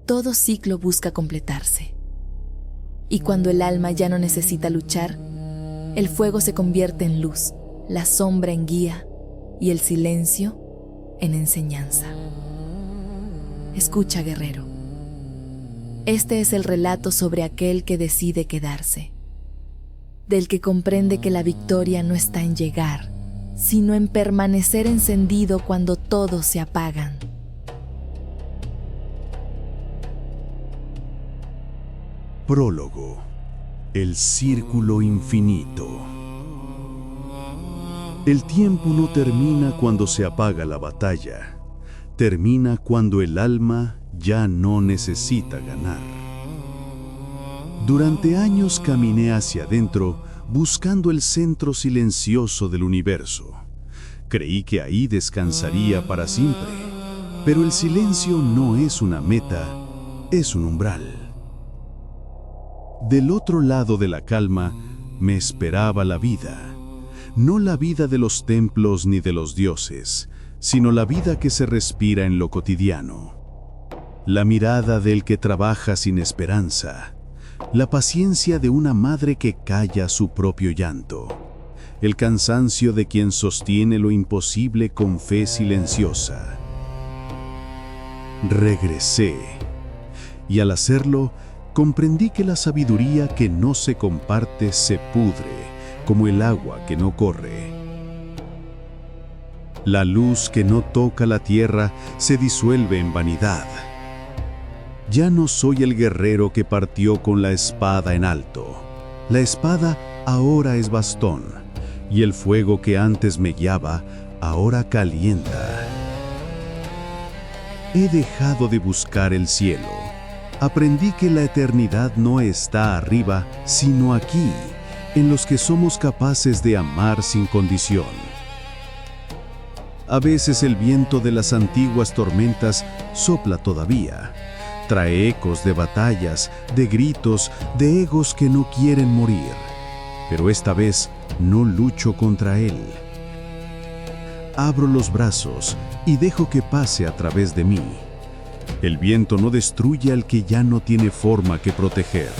todo ciclo busca completarse. Y cuando el alma ya no necesita luchar, el fuego se convierte en luz, la sombra en guía y el silencio en enseñanza. Escucha, guerrero. Este es el relato sobre aquel que decide quedarse, del que comprende que la victoria no está en llegar, sino en permanecer encendido cuando todos se apagan. Prólogo. El círculo infinito. El tiempo no termina cuando se apaga la batalla. Termina cuando el alma ya no necesita ganar. Durante años caminé hacia adentro buscando el centro silencioso del universo. Creí que ahí descansaría para siempre, pero el silencio no es una meta, es un umbral. Del otro lado de la calma me esperaba la vida, no la vida de los templos ni de los dioses, sino la vida que se respira en lo cotidiano. La mirada del que trabaja sin esperanza, la paciencia de una madre que calla su propio llanto, el cansancio de quien sostiene lo imposible con fe silenciosa. Regresé, y al hacerlo, comprendí que la sabiduría que no se comparte se pudre, como el agua que no corre. La luz que no toca la tierra se disuelve en vanidad. Ya no soy el guerrero que partió con la espada en alto. La espada ahora es bastón, y el fuego que antes me guiaba, ahora calienta. He dejado de buscar el cielo. Aprendí que la eternidad no está arriba, sino aquí, en los que somos capaces de amar sin condición. A veces el viento de las antiguas tormentas sopla todavía. Trae ecos de batallas, de gritos, de egos que no quieren morir. Pero esta vez no lucho contra él. Abro los brazos y dejo que pase a través de mí. El viento no destruye al que ya no tiene forma que proteger.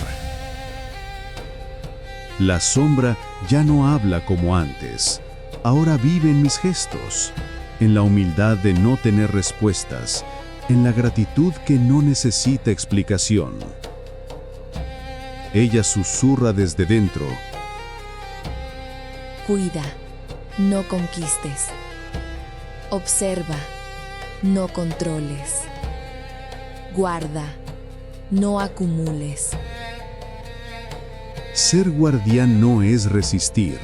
La sombra ya no habla como antes. Ahora vive en mis gestos, en la humildad de no tener respuestas, en la gratitud que no necesita explicación. Ella susurra desde dentro. Cuida, no conquistes. Observa, no controles. Guarda, no acumules. Ser guardián no es resistir,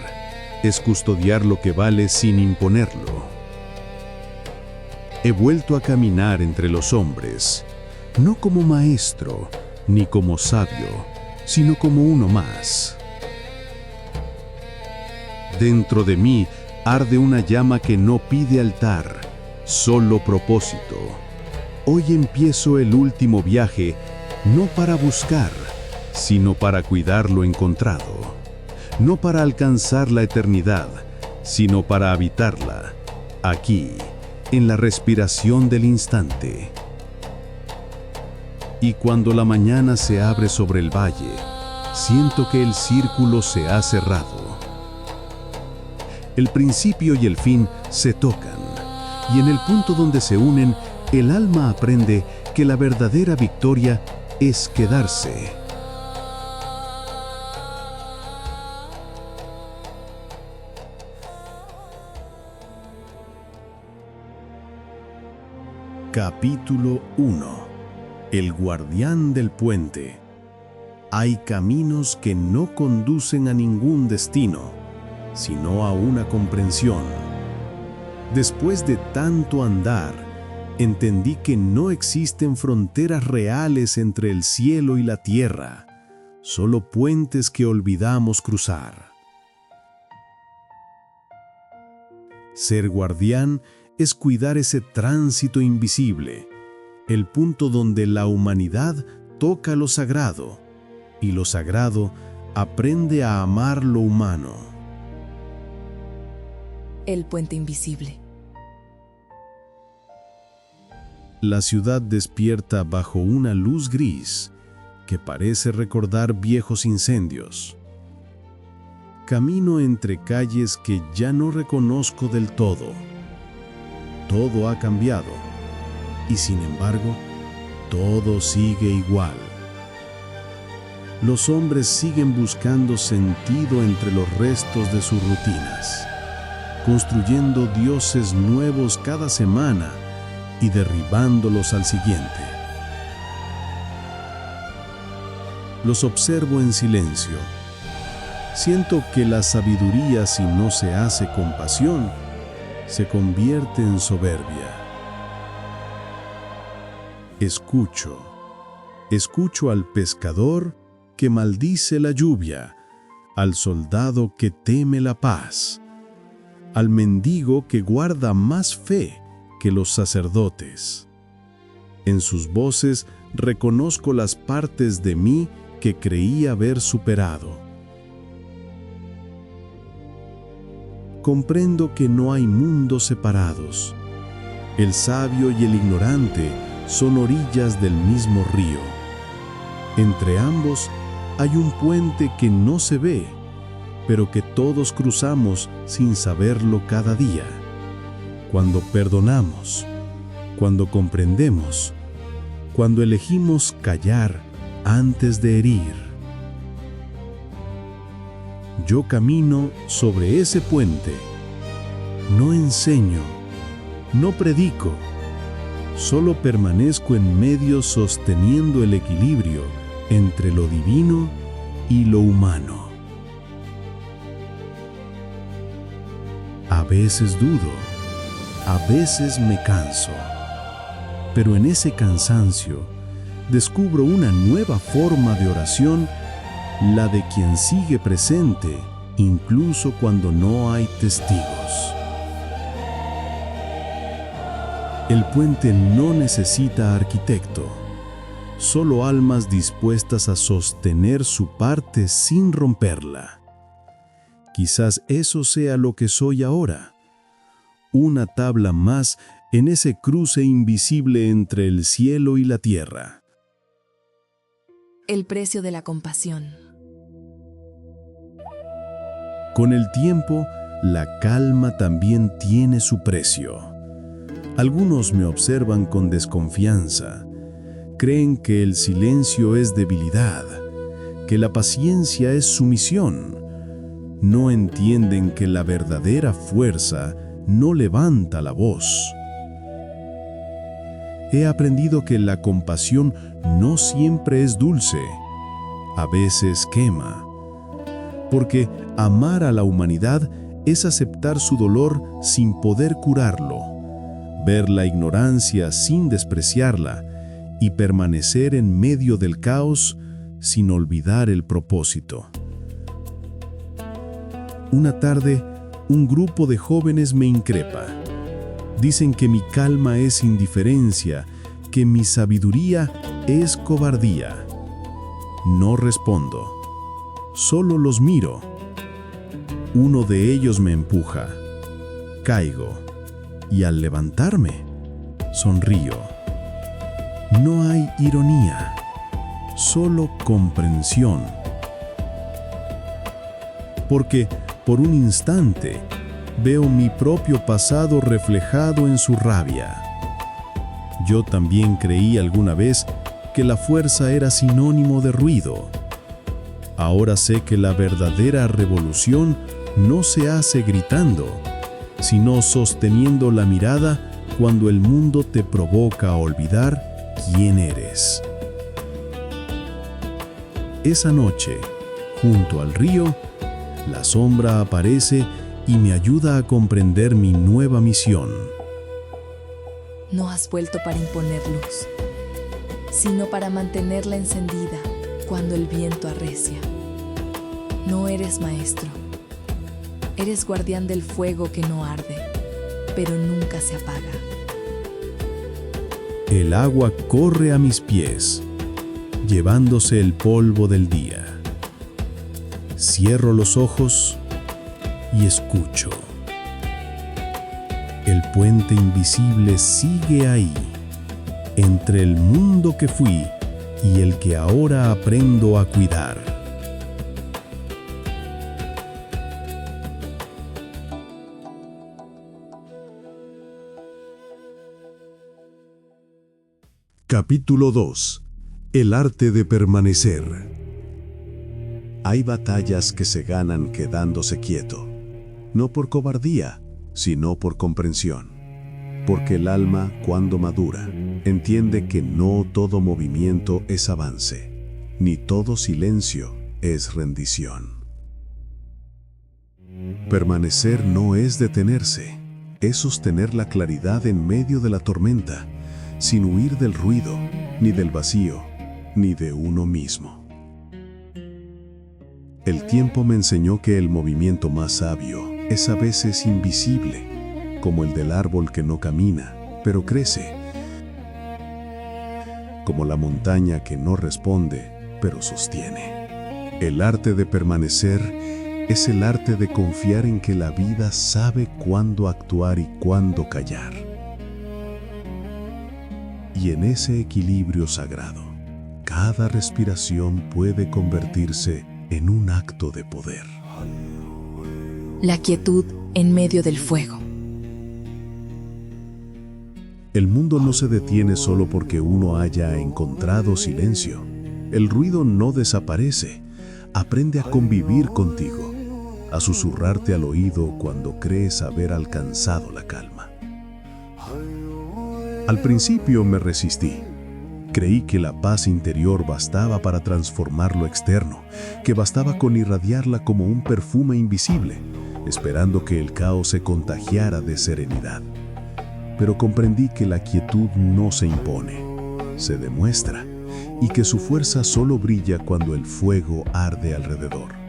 es custodiar lo que vale sin imponerlo. He vuelto a caminar entre los hombres, no como maestro, ni como sabio, sino como uno más. Dentro de mí arde una llama que no pide altar, solo propósito. Hoy empiezo el último viaje, no para buscar, sino para cuidar lo encontrado. No para alcanzar la eternidad, sino para habitarla, aquí, en la respiración del instante. Y cuando la mañana se abre sobre el valle, siento que el círculo se ha cerrado. El principio y el fin se tocan, y en el punto donde se unen, el alma aprende que la verdadera victoria es quedarse. Capítulo 1. El guardián del puente. Hay caminos que no conducen a ningún destino, sino a una comprensión. Después de tanto andar, entendí que no existen fronteras reales entre el cielo y la tierra, solo puentes que olvidamos cruzar. Ser guardián es cuidar ese tránsito invisible, el punto donde la humanidad toca lo sagrado, y lo sagrado aprende a amar lo humano. El puente invisible. La ciudad despierta bajo una luz gris que parece recordar viejos incendios. Camino entre calles que ya no reconozco del todo. Todo ha cambiado y sin embargo, todo sigue igual. Los hombres siguen buscando sentido entre los restos de sus rutinas, construyendo dioses nuevos cada semana y derribándolos al siguiente. Los observo en silencio. Siento que la sabiduría, si no se hace con pasión, se convierte en soberbia. Escucho al pescador que maldice la lluvia, al soldado que teme la paz, al mendigo que guarda más fe que los sacerdotes. En sus voces reconozco las partes de mí que creí haber superado. Comprendo que no hay mundos separados. El sabio y el ignorante son orillas del mismo río. Entre ambos hay un puente que no se ve, pero que todos cruzamos sin saberlo cada día. Cuando perdonamos, cuando comprendemos, cuando elegimos callar antes de herir. Yo camino sobre ese puente. No enseño, no predico, solo permanezco en medio sosteniendo el equilibrio entre lo divino y lo humano. A veces dudo, a veces me canso, pero en ese cansancio descubro una nueva forma de oración, la de quien sigue presente incluso cuando no hay testigos. El puente no necesita arquitecto, solo almas dispuestas a sostener su parte sin romperla. Quizás eso sea lo que soy ahora, una tabla más en ese cruce invisible entre el cielo y la tierra. El precio de la compasión. Con el tiempo, la calma también tiene su precio. Algunos me observan con desconfianza. Creen que el silencio es debilidad, que la paciencia es sumisión. No entienden que la verdadera fuerza no levanta la voz. He aprendido que la compasión no siempre es dulce, a veces quema. Porque amar a la humanidad es aceptar su dolor sin poder curarlo, ver la ignorancia sin despreciarla y permanecer en medio del caos sin olvidar el propósito. Una tarde, un grupo de jóvenes me increpa. Dicen que mi calma es indiferencia, que mi sabiduría es cobardía. No respondo, solo los miro. Uno de ellos me empuja. Caigo y al levantarme, sonrío. No hay ironía, solo comprensión. Porque por un instante veo mi propio pasado reflejado en su rabia. Yo también creí alguna vez que la fuerza era sinónimo de ruido. Ahora sé que la verdadera revolución no se hace gritando, sino sosteniendo la mirada cuando el mundo te provoca a olvidar quién eres. Esa noche, junto al río, la sombra aparece y me ayuda a comprender mi nueva misión. No has vuelto para imponer luz, sino para mantenerla encendida cuando el viento arrecia. No eres maestro, eres guardián del fuego que no arde, pero nunca se apaga. El agua corre a mis pies, llevándose el polvo del día. Cierro los ojos y escucho. El puente invisible sigue ahí, entre el mundo que fui y el que ahora aprendo a cuidar. Capítulo 2. El arte de permanecer. Hay batallas que se ganan quedándose quieto, no por cobardía, sino por comprensión. Porque el alma, cuando madura, entiende que no todo movimiento es avance, ni todo silencio es rendición. Permanecer no es detenerse, es sostener la claridad en medio de la tormenta, sin huir del ruido, ni del vacío, ni de uno mismo. El tiempo me enseñó que el movimiento más sabio es a veces invisible, como el del árbol que no camina, pero crece, como la montaña que no responde, pero sostiene. El arte de permanecer es el arte de confiar en que la vida sabe cuándo actuar y cuándo callar. Y en ese equilibrio sagrado, cada respiración puede convertirse en un acto de poder. La quietud en medio del fuego. El mundo no se detiene solo porque uno haya encontrado silencio. El ruido no desaparece. Aprende a convivir contigo, a susurrarte al oído cuando crees haber alcanzado la calma. Al principio me resistí. Creí que la paz interior bastaba para transformar lo externo, que bastaba con irradiarla como un perfume invisible, esperando que el caos se contagiara de serenidad. Pero comprendí que la quietud no se impone, se demuestra, y que su fuerza solo brilla cuando el fuego arde alrededor.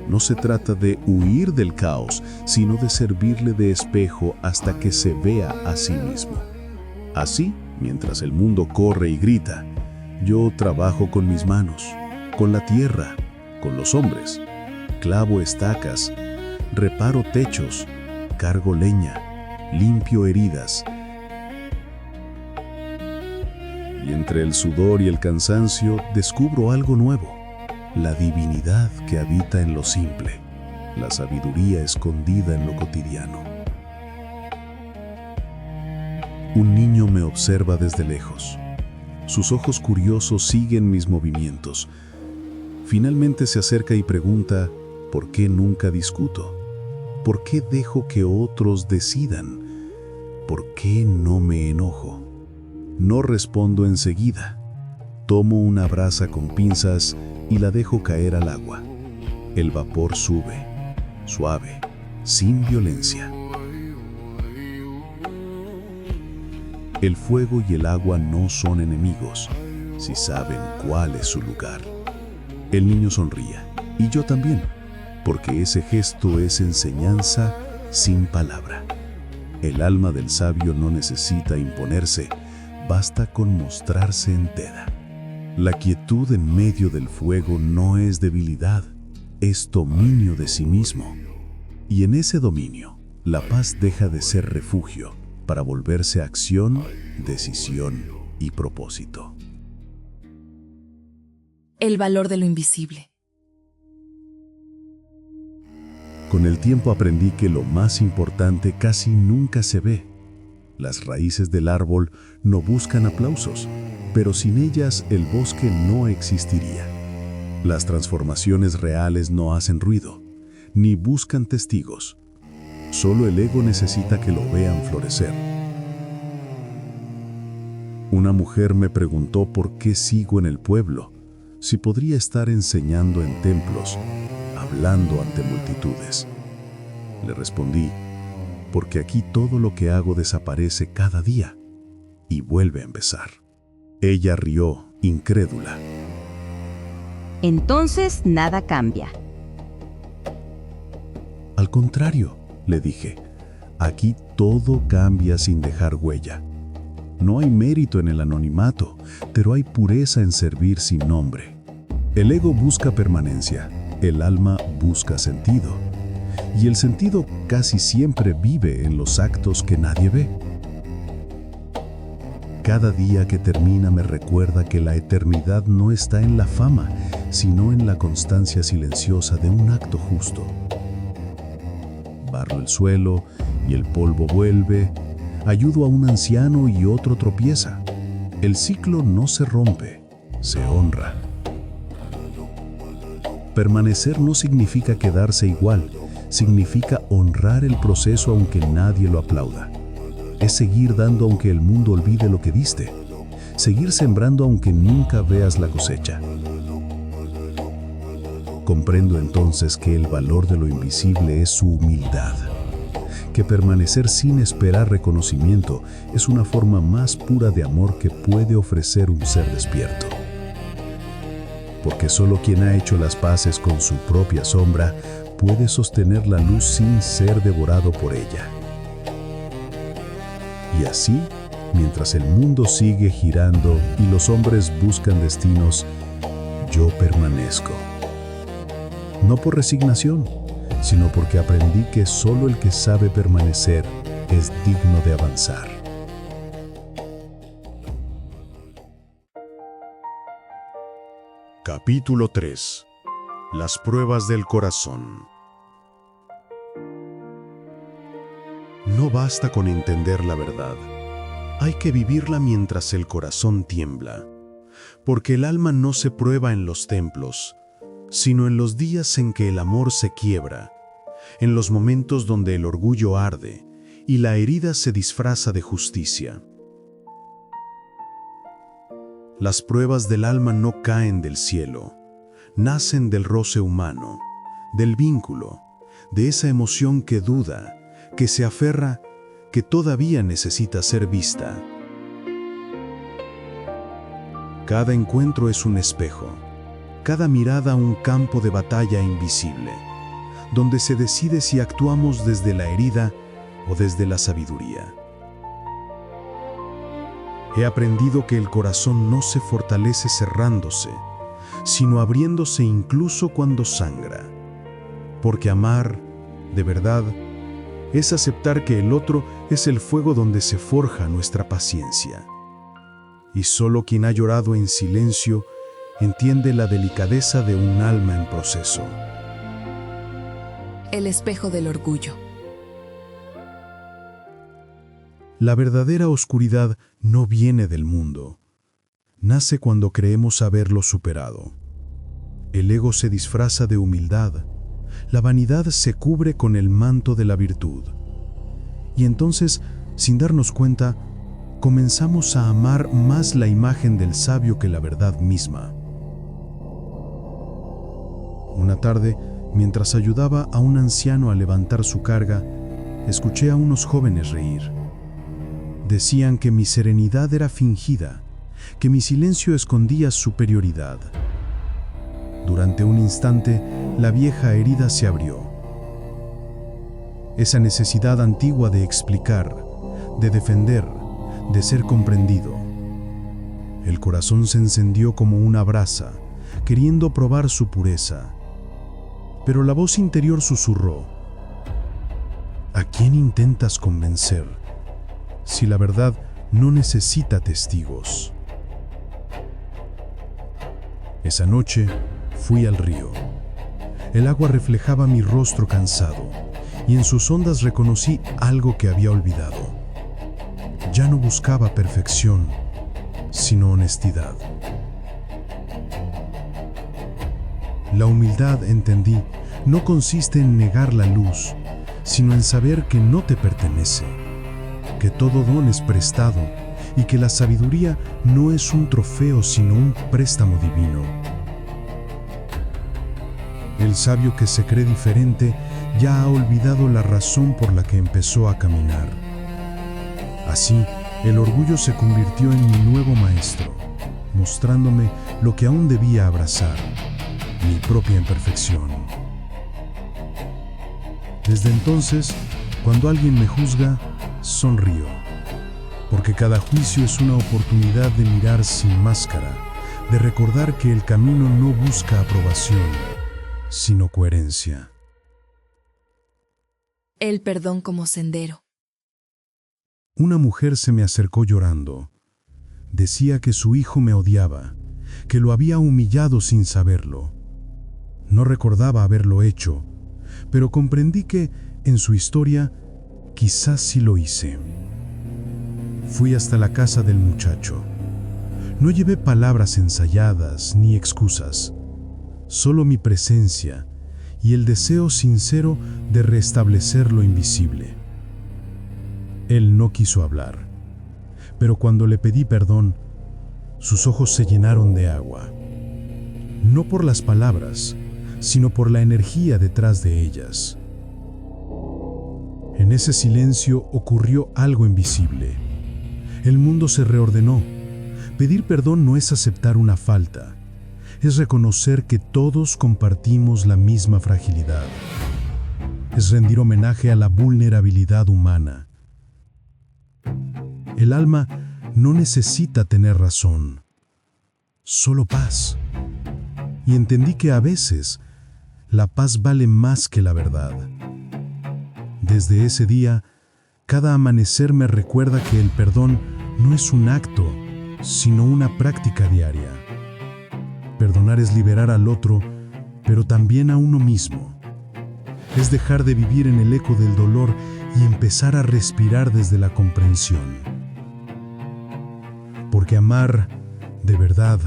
No se trata de huir del caos, sino de servirle de espejo hasta que se vea a sí mismo. Así, mientras el mundo corre y grita, yo trabajo con mis manos, con la tierra, con los hombres. Clavo estacas, reparo techos, cargo leña, limpio heridas. Y entre el sudor y el cansancio descubro algo nuevo. La divinidad que habita en lo simple, la sabiduría escondida en lo cotidiano. Un niño me observa desde lejos. Sus ojos curiosos siguen mis movimientos. Finalmente se acerca y pregunta, ¿por qué nunca discuto? ¿Por qué dejo que otros decidan? ¿Por qué no me enojo? No respondo enseguida. Tomo una brasa con pinzas y la dejo caer al agua. El vapor sube, suave, sin violencia. El fuego y el agua no son enemigos, si saben cuál es su lugar. El niño sonría, y yo también, porque ese gesto es enseñanza sin palabra. El alma del sabio no necesita imponerse, basta con mostrarse entera. La quietud en medio del fuego no es debilidad, es dominio de sí mismo. Y en ese dominio, la paz deja de ser refugio para volverse acción, decisión y propósito. El valor de lo invisible. Con el tiempo aprendí que lo más importante casi nunca se ve. Las raíces del árbol no buscan aplausos, pero sin ellas el bosque no existiría. Las transformaciones reales no hacen ruido, ni buscan testigos. Solo el ego necesita que lo vean florecer. Una mujer me preguntó por qué sigo en el pueblo, si podría estar enseñando en templos, hablando ante multitudes. Le respondí, porque aquí todo lo que hago desaparece cada día y vuelve a empezar. Ella rió, incrédula. Entonces nada cambia. Al contrario, le dije, aquí todo cambia sin dejar huella. No hay mérito en el anonimato, pero hay pureza en servir sin nombre. El ego busca permanencia, el alma busca sentido. Y el sentido casi siempre vive en los actos que nadie ve. cada día que termina me recuerda que la eternidad no está en la fama, sino en la constancia silenciosa de un acto justo. Barro el suelo y el polvo vuelve, ayudo a un anciano y otro tropieza. El ciclo no se rompe, se honra. Permanecer no significa quedarse igual, significa honrar el proceso aunque nadie lo aplauda. Es seguir dando aunque el mundo olvide lo que diste, seguir sembrando aunque nunca veas la cosecha. Comprendo entonces que el valor de lo invisible es su humildad, que permanecer sin esperar reconocimiento es una forma más pura de amor que puede ofrecer un ser despierto. Porque solo quien ha hecho las paces con su propia sombra puede sostener la luz sin ser devorado por ella. Y así, mientras el mundo sigue girando y los hombres buscan destinos, yo permanezco. No por resignación, sino porque aprendí que solo el que sabe permanecer es digno de avanzar. Capítulo 3. Las pruebas del corazón. No basta con entender la verdad. Hay que vivirla mientras el corazón tiembla. Porque el alma no se prueba en los templos, sino en los días en que el amor se quiebra, en los momentos donde el orgullo arde y la herida se disfraza de justicia. Las pruebas del alma no caen del cielo, nacen del roce humano, del vínculo, de esa emoción que duda, que se aferra, que todavía necesita ser vista. Cada encuentro es un espejo, cada mirada un campo de batalla invisible, donde se decide si actuamos desde la herida o desde la sabiduría. He aprendido que el corazón no se fortalece cerrándose, sino abriéndose incluso cuando sangra. Porque amar, de verdad, es aceptar que el otro es el fuego donde se forja nuestra paciencia. Y solo quien ha llorado en silencio entiende la delicadeza de un alma en proceso. El espejo del orgullo. La verdadera oscuridad no viene del mundo. Nace cuando creemos haberlo superado. El ego se disfraza de humildad. La vanidad se cubre con el manto de la virtud. Y entonces, sin darnos cuenta, comenzamos a amar más la imagen del sabio que la verdad misma. Una tarde, mientras ayudaba a un anciano a levantar su carga, escuché a unos jóvenes reír. Decían que mi serenidad era fingida, que mi silencio escondía superioridad. Durante un instante, la vieja herida se abrió. Esa necesidad antigua de explicar, de defender, de ser comprendido. El corazón se encendió como una brasa, queriendo probar su pureza. Pero la voz interior susurró: ¿a quién intentas convencer si la verdad no necesita testigos? Esa noche fui al río. El agua reflejaba mi rostro cansado y en sus ondas reconocí algo que había olvidado. Ya no buscaba perfección, sino honestidad. La humildad, entendí, no consiste en negar la luz, sino en saber que no te pertenece, que todo don es prestado y que la sabiduría no es un trofeo sino un préstamo divino. El sabio que se cree diferente ya ha olvidado la razón por la que empezó a caminar. Así, el orgullo se convirtió en mi nuevo maestro, mostrándome lo que aún debía abrazar, mi propia imperfección. Desde entonces, cuando alguien me juzga, sonrío, porque cada juicio es una oportunidad de mirar sin máscara, de recordar que el camino no busca aprobación, sino coherencia. El perdón como sendero. Una mujer se me acercó llorando. Decía que su hijo me odiaba, que lo había humillado sin saberlo. No recordaba haberlo hecho, pero comprendí que, en su historia, quizás sí lo hice. Fui hasta la casa del muchacho. No llevé palabras ensayadas ni excusas, solo mi presencia y el deseo sincero de restablecer lo invisible. Él no quiso hablar, pero cuando le pedí perdón, sus ojos se llenaron de agua. No por las palabras, sino por la energía detrás de ellas. En ese silencio ocurrió algo invisible. El mundo se reordenó. Pedir perdón no es aceptar una falta, es reconocer que todos compartimos la misma fragilidad. Es rendir homenaje a la vulnerabilidad humana. El alma no necesita tener razón, solo paz. Y entendí que a veces la paz vale más que la verdad. Desde ese día, cada amanecer me recuerda que el perdón no es un acto, sino una práctica diaria. Perdonar es liberar al otro, pero también a uno mismo. Es dejar de vivir en el eco del dolor y empezar a respirar desde la comprensión. Porque amar, de verdad,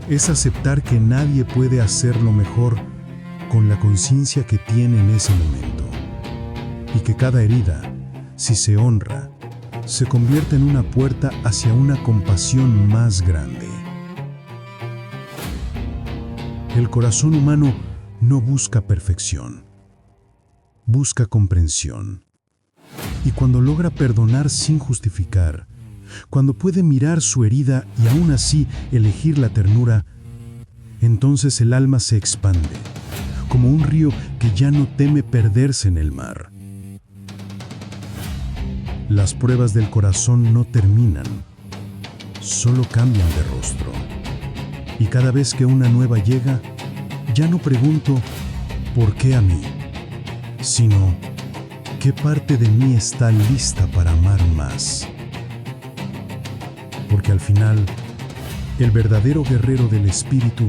es aceptar que nadie puede hacerlo mejor con la conciencia que tiene en ese momento. Y que cada herida, si se honra, se convierte en una puerta hacia una compasión más grande. El corazón humano no busca perfección, busca comprensión. Y cuando logra perdonar sin justificar, cuando puede mirar su herida y aún así elegir la ternura, entonces el alma se expande, como un río que ya no teme perderse en el mar. Las pruebas del corazón no terminan, solo cambian de rostro. Y cada vez que una nueva llega, ya no pregunto ¿por qué a mí?, sino ¿qué parte de mí está lista para amar más? Porque al final, el verdadero guerrero del espíritu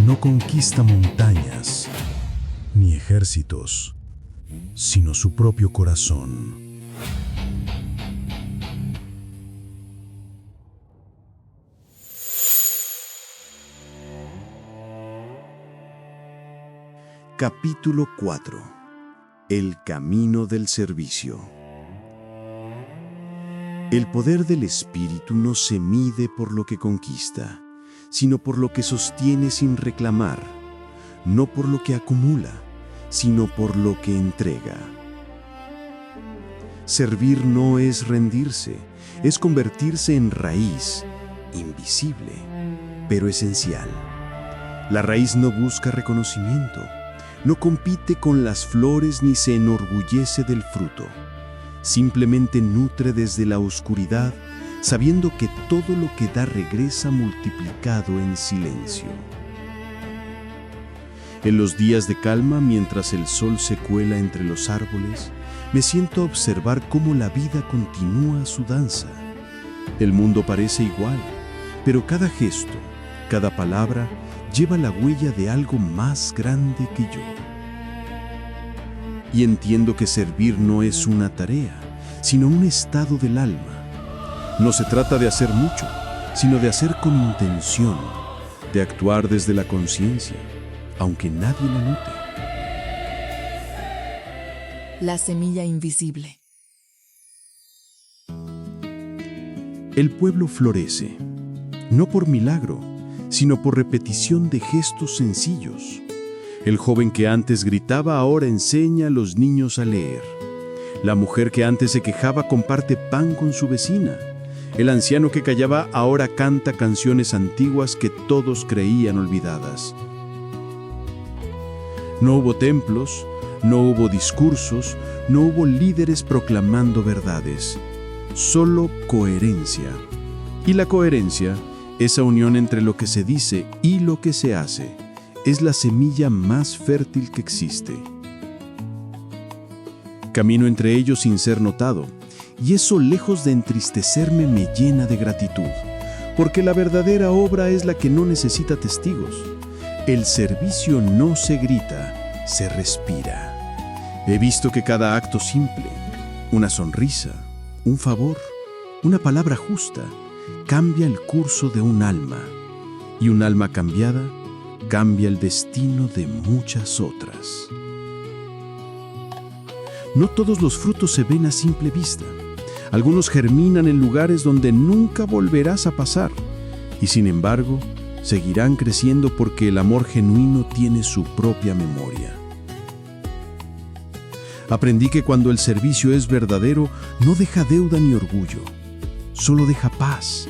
no conquista montañas ni ejércitos, sino su propio corazón. Capítulo 4. El camino del servicio. El poder del espíritu no se mide por lo que conquista, sino por lo que sostiene sin reclamar, no por lo que acumula, sino por lo que entrega. Servir no es rendirse, es convertirse en raíz, invisible, pero esencial. La raíz no busca reconocimiento, no compite con las flores ni se enorgullece del fruto. Simplemente nutre desde la oscuridad, sabiendo que todo lo que da regresa multiplicado en silencio. En los días de calma, mientras el sol se cuela entre los árboles, me siento a observar cómo la vida continúa su danza. El mundo parece igual, pero cada gesto, cada palabra, lleva la huella de algo más grande que yo. Y entiendo que servir no es una tarea, sino un estado del alma. No se trata de hacer mucho, sino de hacer con intención, de actuar desde la conciencia, aunque nadie lo note. La semilla invisible. El pueblo florece, no por milagro, sino por repetición de gestos sencillos. El joven que antes gritaba ahora enseña a los niños a leer. La mujer que antes se quejaba comparte pan con su vecina. El anciano que callaba ahora canta canciones antiguas que todos creían olvidadas. No hubo templos, no hubo discursos, no hubo líderes proclamando verdades. Solo coherencia. Y la coherencia, esa unión entre lo que se dice y lo que se hace, es la semilla más fértil que existe. Camino entre ellos sin ser notado, y eso, lejos de entristecerme, me llena de gratitud, porque la verdadera obra es la que no necesita testigos. El servicio no se grita, se respira. He visto que cada acto simple, una sonrisa, un favor, una palabra justa, cambia el curso de un alma, y un alma cambiada cambia el destino de muchas otras. No todos los frutos se ven a simple vista. Algunos germinan en lugares donde nunca volverás a pasar, y sin embargo, seguirán creciendo porque el amor genuino tiene su propia memoria. Aprendí que cuando el servicio es verdadero, no deja deuda ni orgullo, solo deja paz,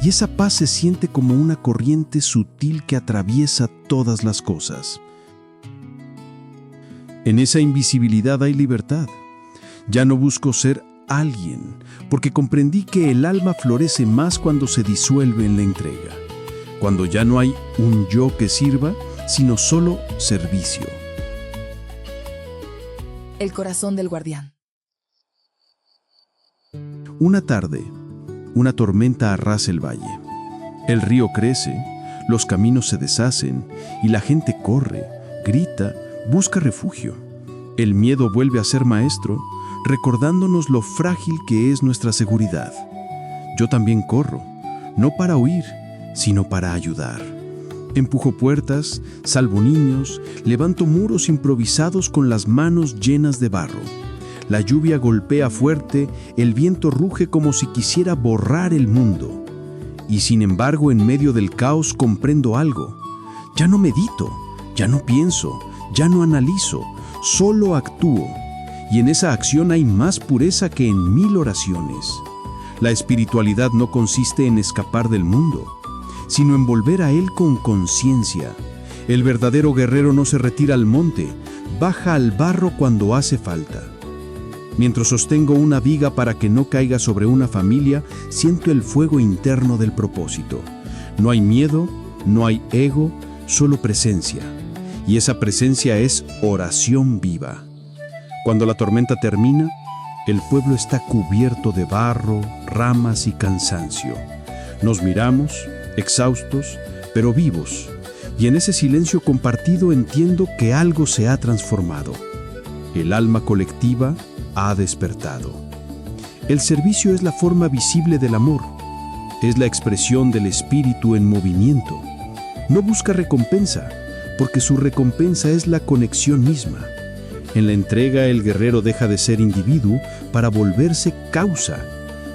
y esa paz se siente como una corriente sutil que atraviesa todas las cosas. En esa invisibilidad hay libertad. Ya no busco ser alguien, porque comprendí que el alma florece más cuando se disuelve en la entrega, cuando ya no hay un yo que sirva, sino solo servicio. El corazón del guardián. Una tarde, una tormenta arrasa el valle. El río crece, los caminos se deshacen y la gente corre, grita, busca refugio. El miedo vuelve a ser maestro, recordándonos lo frágil que es nuestra seguridad. Yo también corro, no para huir, sino para ayudar. Empujo puertas, salvo niños, levanto muros improvisados con las manos llenas de barro. La lluvia golpea fuerte, el viento ruge como si quisiera borrar el mundo. Y sin embargo, en medio del caos comprendo algo. Ya no medito, ya no pienso, ya no analizo, solo actúo. Y en esa acción hay más pureza que en 1000 oraciones. La espiritualidad no consiste en escapar del mundo, sino en volver a él con conciencia. El verdadero guerrero no se retira al monte, baja al barro cuando hace falta. Mientras sostengo una viga para que no caiga sobre una familia, siento el fuego interno del propósito. No hay miedo, no hay ego, solo presencia. Y esa presencia es oración viva. Cuando la tormenta termina, el pueblo está cubierto de barro, ramas y cansancio. Nos miramos, exhaustos, pero vivos, y en ese silencio compartido entiendo que algo se ha transformado. El alma colectiva ha despertado. El servicio es la forma visible del amor, es la expresión del espíritu en movimiento. No busca recompensa, porque su recompensa es la conexión misma. En la entrega el guerrero deja de ser individuo para volverse causa.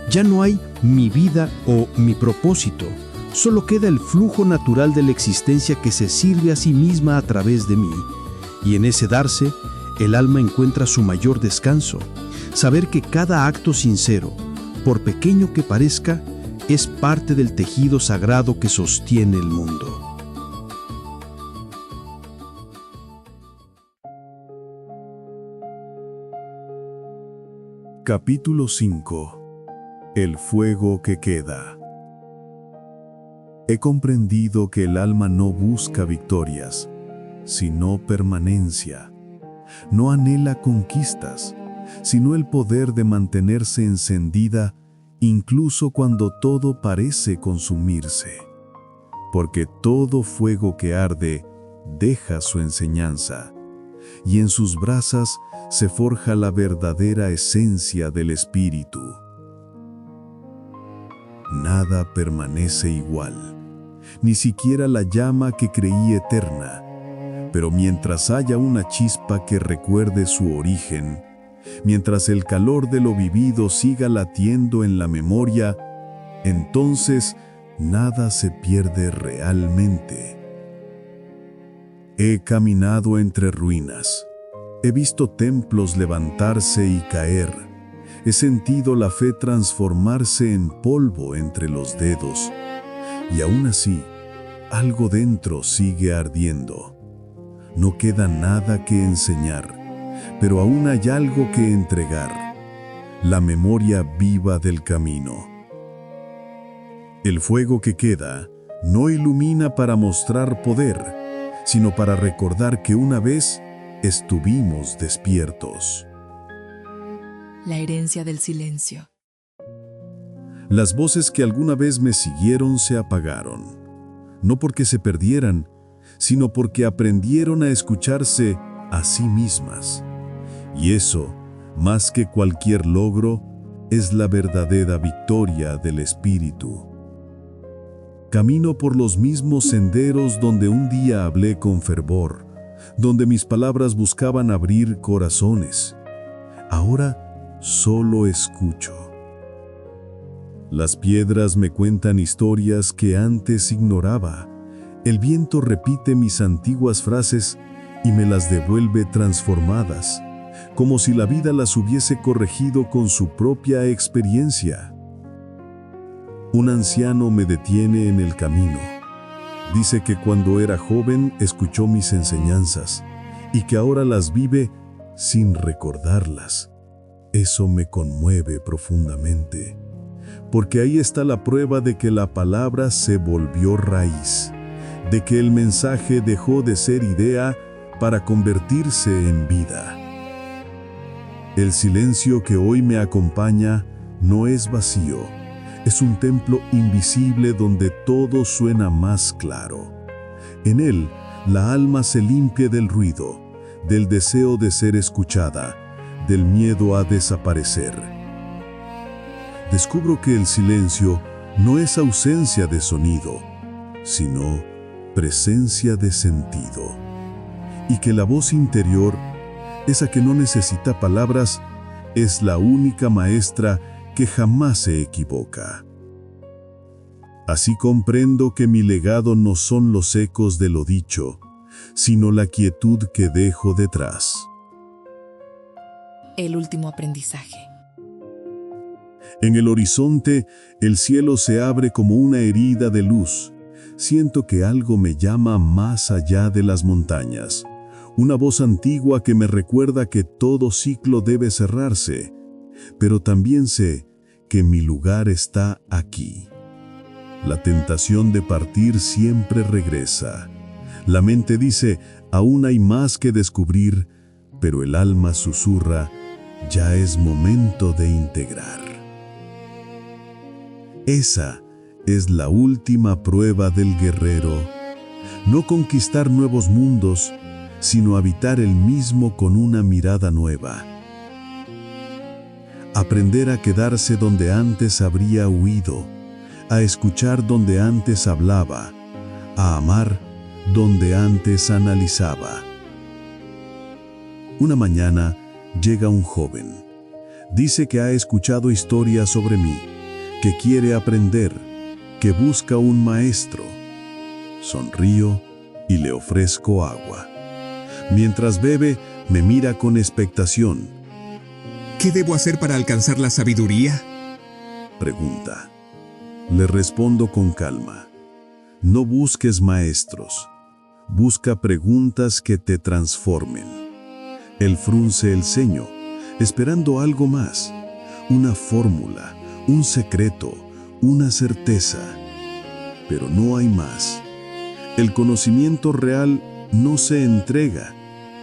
Ya no hay mi vida o mi propósito, solo queda el flujo natural de la existencia que se sirve a sí misma a través de mí. Y en ese darse, el alma encuentra su mayor descanso, saber que cada acto sincero, por pequeño que parezca, es parte del tejido sagrado que sostiene el mundo. Capítulo 5. El fuego que queda. He comprendido que el alma no busca victorias, sino permanencia. No anhela conquistas, sino el poder de mantenerse encendida incluso cuando todo parece consumirse. Porque todo fuego que arde deja su enseñanza, y en sus brasas se forja la verdadera esencia del espíritu. Nada permanece igual, ni siquiera la llama que creí eterna. Pero mientras haya una chispa que recuerde su origen, mientras el calor de lo vivido siga latiendo en la memoria, entonces nada se pierde realmente. He caminado entre ruinas. He visto templos levantarse y caer. He sentido la fe transformarse en polvo entre los dedos. Y aún así, algo dentro sigue ardiendo. No queda nada que enseñar, pero aún hay algo que entregar. La memoria viva del camino. El fuego que queda no ilumina para mostrar poder, sino para recordar que una vez estuvimos despiertos. La herencia del silencio. Las voces que alguna vez me siguieron se apagaron, no porque se perdieran, sino porque aprendieron a escucharse a sí mismas. Y eso, más que cualquier logro, es la verdadera victoria del espíritu. Camino por los mismos senderos donde un día hablé con fervor, donde mis palabras buscaban abrir corazones. Ahora solo escucho. Las piedras me cuentan historias que antes ignoraba. El viento repite mis antiguas frases y me las devuelve transformadas, como si la vida las hubiese corregido con su propia experiencia. Un anciano me detiene en el camino. Dice que cuando era joven escuchó mis enseñanzas y que ahora las vive sin recordarlas. Eso me conmueve profundamente, porque ahí está la prueba de que la palabra se volvió raíz, de que el mensaje dejó de ser idea para convertirse en vida. El silencio que hoy me acompaña no es vacío, es un templo invisible donde todo suena más claro. En él, la alma se limpia del ruido, del deseo de ser escuchada, del miedo a desaparecer. Descubro que el silencio no es ausencia de sonido, sino presencia de sentido, y que la voz interior, esa que no necesita palabras, es la única maestra que jamás se equivoca. Así comprendo que mi legado no son los ecos de lo dicho, sino la quietud que dejo detrás. El último aprendizaje. En el horizonte, el cielo se abre como una herida de luz. Siento que algo me llama más allá de las montañas. Una voz antigua que me recuerda que todo ciclo debe cerrarse, pero también sé que mi lugar está aquí. La tentación de partir siempre regresa. La mente dice, aún hay más que descubrir, pero el alma susurra, ya es momento de integrar. Esa es la última prueba del guerrero. No conquistar nuevos mundos, sino habitar el mismo con una mirada nueva. Aprender a quedarse donde antes habría huido, a escuchar donde antes hablaba, a amar donde antes analizaba. Una mañana llega un joven. Dice que ha escuchado historias sobre mí, que quiere aprender, que busca un maestro. Sonrío y le ofrezco agua. Mientras bebe, me mira con expectación. ¿Qué debo hacer para alcanzar la sabiduría?, pregunta. Le respondo con calma. No busques maestros. Busca preguntas que te transformen. Él frunce el ceño, esperando algo más. Una fórmula, un secreto, una certeza. Pero no hay más. El conocimiento real no se entrega,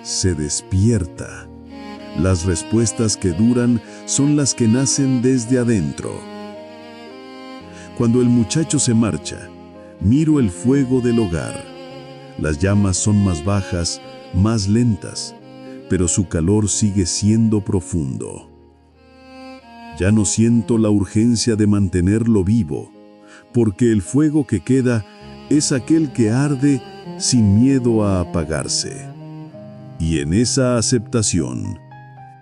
se despierta. Las respuestas que duran son las que nacen desde adentro. Cuando el muchacho se marcha, miro el fuego del hogar. Las llamas son más bajas, más lentas, pero su calor sigue siendo profundo. Ya no siento la urgencia de mantenerlo vivo, porque el fuego que queda es aquel que arde sin miedo a apagarse. Y en esa aceptación,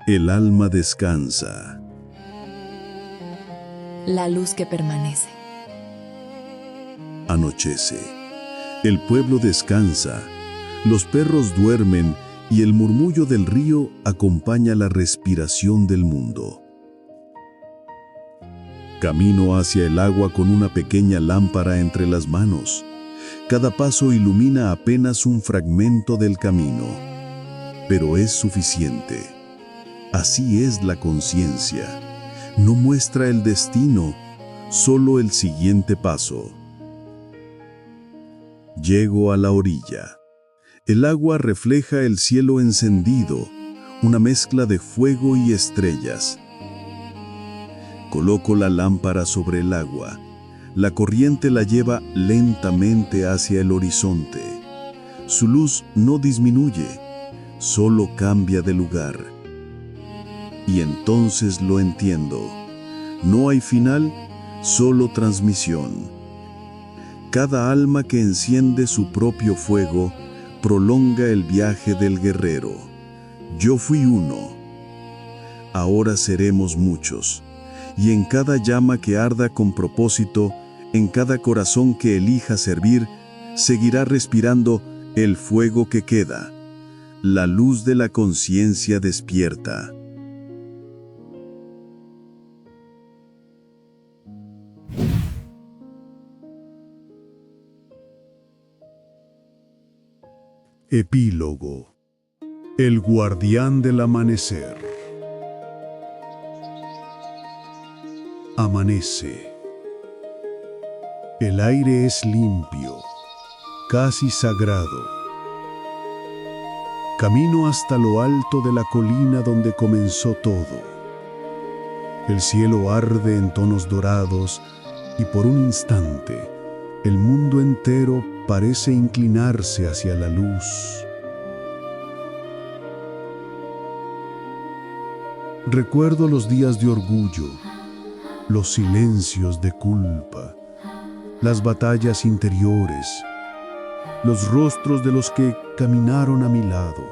el alma descansa. La luz que permanece. Anochece. El pueblo descansa, los perros duermen y el murmullo del río acompaña la respiración del mundo. Camino hacia el agua con una pequeña lámpara entre las manos. Cada paso ilumina apenas un fragmento del camino, pero es suficiente. Así es la conciencia. No muestra el destino, solo el siguiente paso. Llego a la orilla. El agua refleja el cielo encendido, una mezcla de fuego y estrellas. Coloco la lámpara sobre el agua. La corriente la lleva lentamente hacia el horizonte. Su luz no disminuye, solo cambia de lugar. Y entonces lo entiendo. No hay final, solo transmisión. Cada alma que enciende su propio fuego prolonga el viaje del guerrero. Yo fui uno. Ahora seremos muchos. Y en cada llama que arda con propósito, en cada corazón que elija servir, seguirá respirando el fuego que queda, la luz de la conciencia despierta. Epílogo. El guardián del amanecer. Amanece. El aire es limpio, casi sagrado. Camino hasta lo alto de la colina donde comenzó todo. El cielo arde en tonos dorados y por un instante el mundo entero parece inclinarse hacia la luz. Recuerdo los días de orgullo, los silencios de culpa, las batallas interiores, los rostros de los que caminaron a mi lado.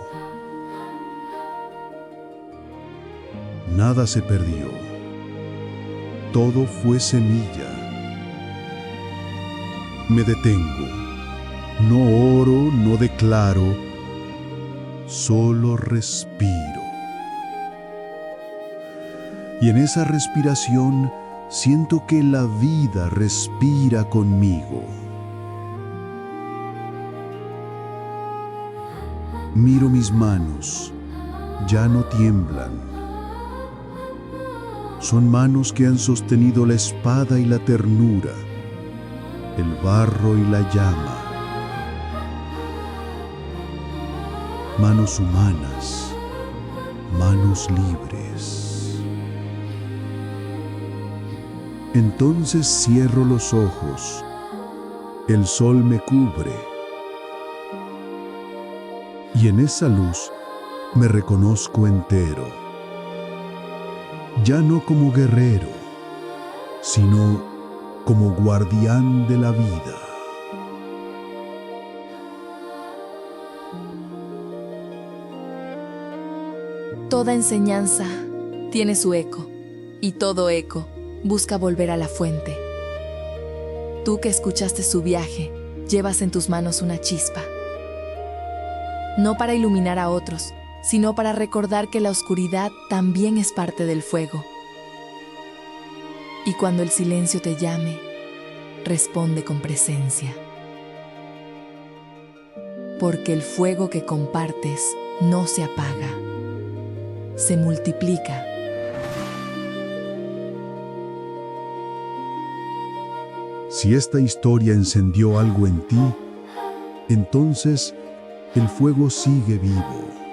Nada se perdió. Todo fue semilla. Me detengo. No oro, no declaro, solo respiro. Y en esa respiración siento que la vida respira conmigo. Miro mis manos, ya no tiemblan. Son manos que han sostenido la espada y la ternura, el barro y la llama. Manos humanas, manos libres. Entonces cierro los ojos. El sol me cubre. Y en esa luz me reconozco entero. Ya no como guerrero, sino como guardián de la vida. Toda enseñanza tiene su eco, y todo eco busca volver a la fuente. Tú que escuchaste su viaje, llevas en tus manos una chispa. No para iluminar a otros, sino para recordar que la oscuridad también es parte del fuego. Y cuando el silencio te llame, responde con presencia. Porque el fuego que compartes no se apaga, se multiplica. Si esta historia encendió algo en ti, entonces el fuego sigue vivo.